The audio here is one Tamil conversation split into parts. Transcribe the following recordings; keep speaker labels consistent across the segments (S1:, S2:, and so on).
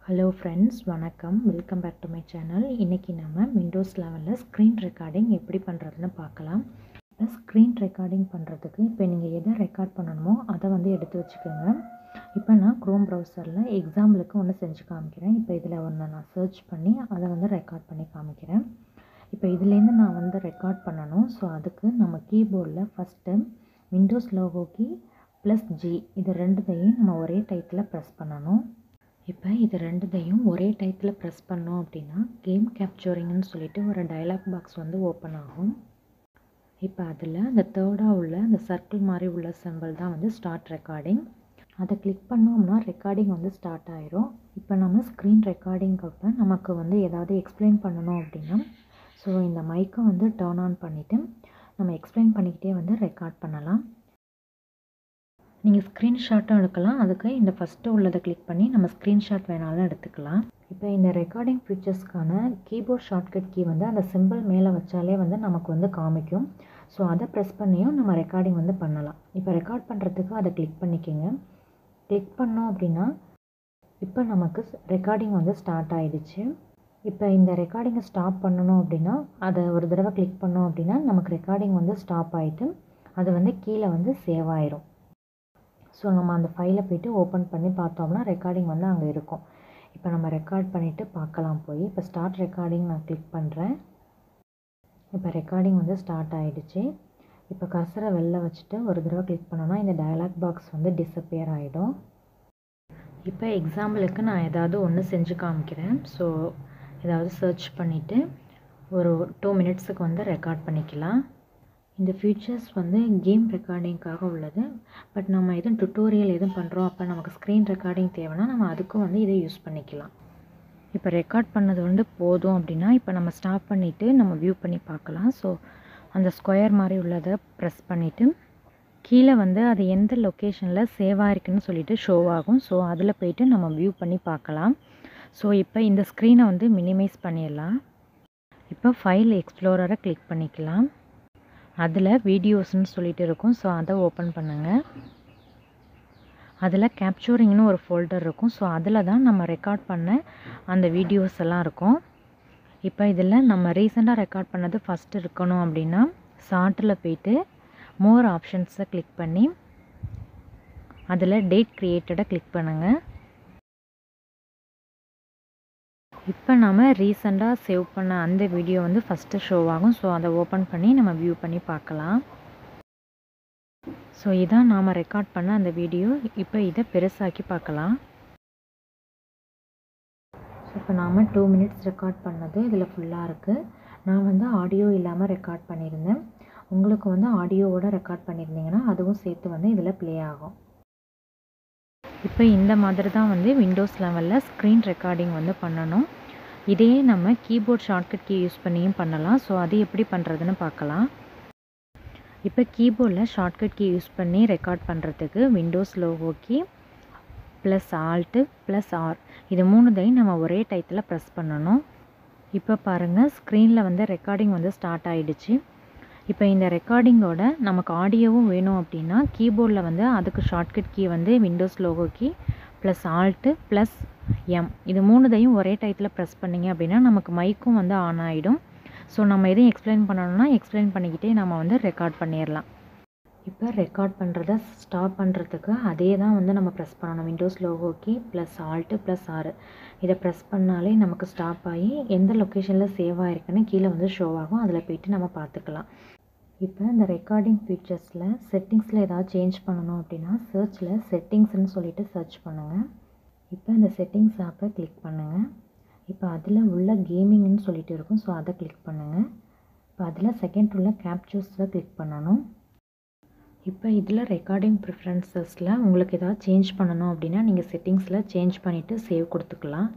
S1: ஹலோ ஃப்ரெண்ட்ஸ், வணக்கம். Welcome back to my channel. இன்றைக்கி நம்ம விண்டோஸ் 11 ஸ்க்ரீன் ரெக்கார்டிங் எப்படி பண்ணுறதுன்னு பார்க்கலாம். இப்போ ஸ்க்ரீன் ரெக்கார்டிங் பண்ணுறதுக்கு இப்போ நீங்கள் எதை ரெக்கார்ட் பண்ணணுமோ அதை எடுத்து வச்சுக்கோங்க. இப்போ நான் க்ரோம் ப்ரௌசரில் எக்ஸாம்பிளுக்கு ஒன்று செஞ்சு காமிக்கிறேன். இப்போ இதில் ஒன்று நான் சர்ச் பண்ணி அதை ரெக்கார்ட் பண்ணி காமிக்கிறேன். இப்போ இதுலேருந்து நான் ரெக்கார்ட் பண்ணணும். ஸோ அதுக்கு நம்ம கீபோர்டில் first Windows logo key +G இது ரெண்டுத்தையும் நம்ம ஒரே டைத்தில் ப்ரெஸ் பண்ணணும். இப்போ இது ரெண்டுத்தையும் ஒரே டைத்தில் ப்ரெஸ் பண்ணோம் அப்படின்னா கேம் கேப்சரிங்னு சொல்லிட்டு ஒரு டயலாக் பாக்ஸ் ஓப்பன் ஆகும். இப்போ அதில் அந்த தேர்டாக உள்ள அந்த சர்க்கிள் மாதிரி உள்ள சிம்பிள் தான் ஸ்டார்ட் ரெக்கார்டிங். அதை கிளிக் பண்ணோம்னா ரெக்கார்டிங் ஸ்டார்ட் ஆயிரும். இப்போ நம்ம ஸ்க்ரீன் ரெக்கார்டிங்க்கப்போ நமக்கு ஏதாவது எக்ஸ்பிளைன் பண்ணணும் அப்படின்னா ஸோ இந்த மைக்கை டர்ன் ஆன் பண்ணிவிட்டு நம்ம எக்ஸ்பிளைன் பண்ணிக்கிட்டே ரெக்கார்ட் பண்ணலாம். நீங்கள் ஸ்க்ரீன்ஷாட்டும் எடுக்கலாம். அதுக்கு இந்த ஃபஸ்ட்டு உள்ளதை கிளிக் பண்ணி நம்ம ஸ்க்ரீன்ஷாட் வேணாலும் எடுத்துக்கலாம். இப்போ இந்த ரெக்கார்டிங் ஃபீச்சர்ஸ்க்கான கீபோர்ட் ஷார்ட்கட் கீ அந்த சிம்பிள் மேலே வச்சாலே நமக்கு காமிக்கும். ஸோ அதை ப்ரெஸ் பண்ணியும் நம்ம ரெக்கார்டிங் பண்ணலாம். இப்போ ரெக்கார்ட் பண்ணுறதுக்கு அதை கிளிக் பண்ணிக்கோங்க. கிளிக் பண்ணோம் அப்படின்னா இப்போ நமக்கு ரெக்கார்டிங் ஸ்டார்ட் ஆகிடுச்சு. இப்போ இந்த ரெக்கார்டிங்கை ஸ்டாப் பண்ணணும் அப்படின்னா அதை ஒரு தடவை கிளிக் பண்ணோம் அப்படின்னா நமக்கு ரெக்கார்டிங் ஸ்டாப் ஆகிட்டு அது கீழே சேவ் ஆயிரும். ஸோ நம்ம அந்த ஃபைலை போய்ட்டு ஓப்பன் பண்ணி பார்த்தோம்னா ரெக்கார்டிங் அங்கே இருக்கும். இப்போ நம்ம ரெக்கார்ட் பண்ணிவிட்டு பார்க்கலாம் போய். இப்போ ஸ்டார்ட் ரெக்கார்டிங் நான் கிளிக் பண்ணுறேன். இப்போ ரெக்கார்டிங் ஸ்டார்ட் ஆகிடுச்சு. இப்போ கர்சரை வெளில வச்சுட்டு ஒரு தடவை கிளிக் பண்ணோன்னா இந்த டயலாக் பாக்ஸ் டிஸப்பியர் ஆகிடும். இப்போ எக்ஸாம்பிளுக்கு நான் ஏதாவது ஒன்று செஞ்சு காமிக்கிறேன். ஸோ ஏதாவது சர்ச் பண்ணிவிட்டு ஒரு 2 மினிட்ஸுக்கு ரெக்கார்ட் பண்ணிக்கலாம். இந்த ஃபீச்சர்ஸ் கேம் ரெக்கார்டிங்காக உள்ளது. பட் நம்ம எதுவும் டுட்டோரியல் எதுவும் பண்ணுறோம் அப்போ நமக்கு ஸ்க்ரீன் ரெக்கார்டிங் தேவைன்னா நம்ம அதுக்கும் இதை யூஸ் பண்ணிக்கலாம். இப்போ ரெக்கார்ட் பண்ணது போதும் அப்படின்னா இப்போ நம்ம ஸ்டாப் பண்ணிவிட்டு நம்ம வியூ பண்ணி பார்க்கலாம். ஸோ அந்த ஸ்கொயர் மாதிரி உள்ளதை ப்ரெஸ் பண்ணிவிட்டு கீழே அது எந்த லொக்கேஷனில் சேவ் ஆகிருக்குன்னு சொல்லிட்டு ஷோ ஆகும். ஸோ அதில் போய்ட்டு நம்ம வியூ பண்ணி பார்க்கலாம். ஸோ இப்போ இந்த ஸ்க்ரீனை மினிமைஸ் பண்ணிடலாம். இப்போ ஃபைல் எக்ஸ்ப்ளோரரை கிளிக் பண்ணிக்கலாம். அதில் வீடியோஸ்ன்னு சொல்லிட்டு இருக்கும். ஸோ அதை ஓப்பன் பண்ணுங்கள். அதில் கேப்சரிங்னு ஒரு ஃபோல்டர் இருக்கும். ஸோ அதில் தான் நம்ம ரெக்கார்ட் பண்ண அந்த வீடியோஸ் எல்லாம் இருக்கும். இப்போ இதில் நம்ம ரீசெண்டாக ரெக்கார்ட் பண்ணது ஃபஸ்ட்டு இருக்கணும் அப்படின்னா ஷார்ட்டில் போய்ட்டு மோர் ஆப்ஷன்ஸை கிளிக் பண்ணி அதில் டேட் கிரியேட்டடை கிளிக் பண்ணுங்கள். இப்போ நம்ம ரீசெண்டாக சேவ் பண்ண அந்த வீடியோ ஃபஸ்ட்டு ஷோ ஆகும். ஸோ அதை ஓப்பன் பண்ணி நம்ம வியூ பண்ணி பார்க்கலாம். ஸோ இதான் நாம் ரெக்கார்ட் பண்ண அந்த வீடியோ. இப்போ இதை பெருசாக்கி பார்க்கலாம். ஸோ இப்போ நாம் 2 மினிட்ஸ் ரெக்கார்ட் பண்ணது இதில் ஃபுல்லாக இருக்குது. நான் ஆடியோ இல்லாமல் ரெக்கார்ட் பண்ணியிருந்தேன். உங்களுக்கு ஆடியோவோட ரெக்கார்ட் பண்ணியிருந்தீங்கன்னா அதுவும் சேர்த்து இதில் ப்ளே ஆகும். இப்போ இந்த மாதிரி தான் விண்டோஸ் 11 ஸ்க்ரீன் ரெக்கார்டிங் பண்ணணும். இதே நம்ம கீபோர்ட் ஷார்ட்கட் கீ யூஸ் பண்ணியும் பண்ணலாம். ஸோ அது எப்படி பண்ணுறதுன்னு பார்க்கலாம். இப்போ கீபோர்டில் ஷார்ட்கட் கீ யூஸ் பண்ணி ரெக்கார்ட் பண்ணுறதுக்கு Windows logo key +Alt +R இது 3தையும் நம்ம ஒரே டைத்தில் ப்ரெஸ் பண்ணணும். இப்போ பாருங்கள் ஸ்க்ரீனில் ரெக்கார்டிங் ஸ்டார்ட் ஆகிடுச்சு. இப்போ இந்த ரெக்கார்டிங்கோட நமக்கு ஆடியோவும் வேணும் அப்படின்னா கீபோர்டில் அதுக்கு shortcut key Windows logo key +Alt +M இது 3தையும் ஒரே டைத்தில் ப்ரெஸ் பண்ணிங்க அப்படின்னா நமக்கு மைக்கும் ஆன் ஆகிடும். ஸோ நம்ம எதையும் எக்ஸ்பிளைன் பண்ணணும்னா எக்ஸ்பிளைன் பண்ணிக்கிட்டே நம்ம ரெக்கார்ட் பண்ணிடலாம். இப்போ ரெக்கார்ட் பண்ணுறத ஸ்டாப் பண்ணுறதுக்கு அதே தான் நம்ம ப்ரெஸ் பண்ணணும். Windows logo key +Alt +R இதை ப்ரெஸ் பண்ணாலே நமக்கு ஸ்டாப் ஆகி எந்த லொக்கேஷனில் சேவ் ஆகிருக்குன்னு கீழே ஷோ ஆகும். அதில் போய்ட்டு நம்ம பார்த்துக்கலாம். இப்போ இந்த ரெக்கார்டிங் ஃபீச்சர்ஸில் செட்டிங்ஸில் ஏதாவது சேஞ்ச் பண்ணணும் அப்படின்னா சர்ச்சில் செட்டிங்ஸ்ன்னு சொல்லிட்டு சர்ச் பண்ணுங்கள். இப்போ இந்த செட்டிங்ஸ் ஆப்பை கிளிக் பண்ணுங்கள். இப்போ அதில் உள்ள கேமிங்னு சொல்லிட்டு இருக்கும். ஸோ அதை கிளிக் பண்ணுங்கள். இப்போ அதில் செகண்ட் உள்ள கேப்சர்ஸில் கிளிக் பண்ணணும். இப்போ இதில் ரெக்கார்டிங் ப்ரிஃபரன்சஸில் உங்களுக்கு ஏதாவது சேஞ்ச் பண்ணணும் அப்படின்னா நீங்கள் செட்டிங்ஸில் சேஞ்ச் பண்ணிவிட்டு சேவ் கொடுத்துக்கலாம்.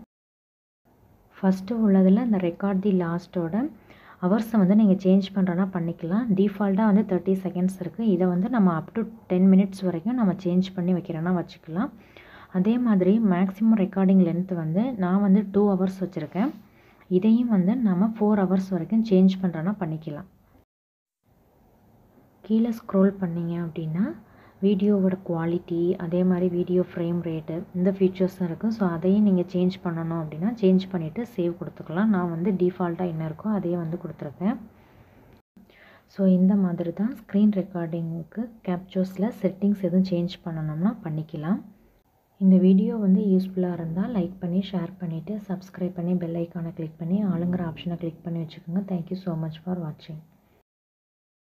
S1: ஃபஸ்ட்டு உள்ளதில் இந்த ரெக்கார்ட் தி லாஸ்ட்டோட ஹவர்ஸை நீங்கள் சேஞ்ச் பண்ணுறனா பண்ணிக்கலாம். டிஃபால்ட்டாக 30 செகண்ட்ஸ் இருக்குது. இதை நம்ம அப் டு 10 மினிட்ஸ் வரைக்கும் நம்ம சேஞ்ச் பண்ணி வைக்கிறோன்னா வச்சுக்கலாம். அதே மாதிரி மேக்ஸிமம் ரெக்கார்டிங் லென்த்து நான் 2 ஹவர்ஸ் வச்சுருக்கேன். இதையும் நம்ம 4 ஹவர்ஸ் வரைக்கும் சேஞ்ச் பண்ணுறனா பண்ணிக்கலாம். கீழே ஸ்க்ரோல் பண்ணிங்க அப்படின்னா வீடியோவோட குவாலிட்டி, அதே மாதிரி வீடியோ ஃப்ரேம் ரேட்டு, இந்த ஃபீச்சர்ஸும் இருக்குது. ஸோ அதையும் நீங்கள் சேஞ்ச் பண்ணணும் அப்படின்னா சேஞ்ச் பண்ணிவிட்டு சேவ் கொடுத்துக்கலாம். நான் வந்து டிஃபால்ட்டாக என்ன இருக்கோ அதையே வந்து கொடுத்துருக்கேன். ஸோ இந்த மாதிரி தான் ஸ்க்ரீன் ரெக்கார்டிங்க்கு கேப்சர்ஸில் செட்டிங்ஸ் எதுவும் சேஞ்ச் பண்ணணும்னா பண்ணிக்கலாம். இந்த வீடியோ வந்து யூஸ்ஃபுல்லாக இருந்தால் லைக் பண்ணி ஷேர் பண்ணிவிட்டு சப்ஸ்கிரைப் பண்ணி பெல் ஐக்கானை கிளிக் பண்ணி ஆளுங்கிற ஆப்ஷனை கிளிக் பண்ணி வச்சுக்கோங்க. தேங்க்யூ ஸோ மச் ஃபார் வாட்சிங்.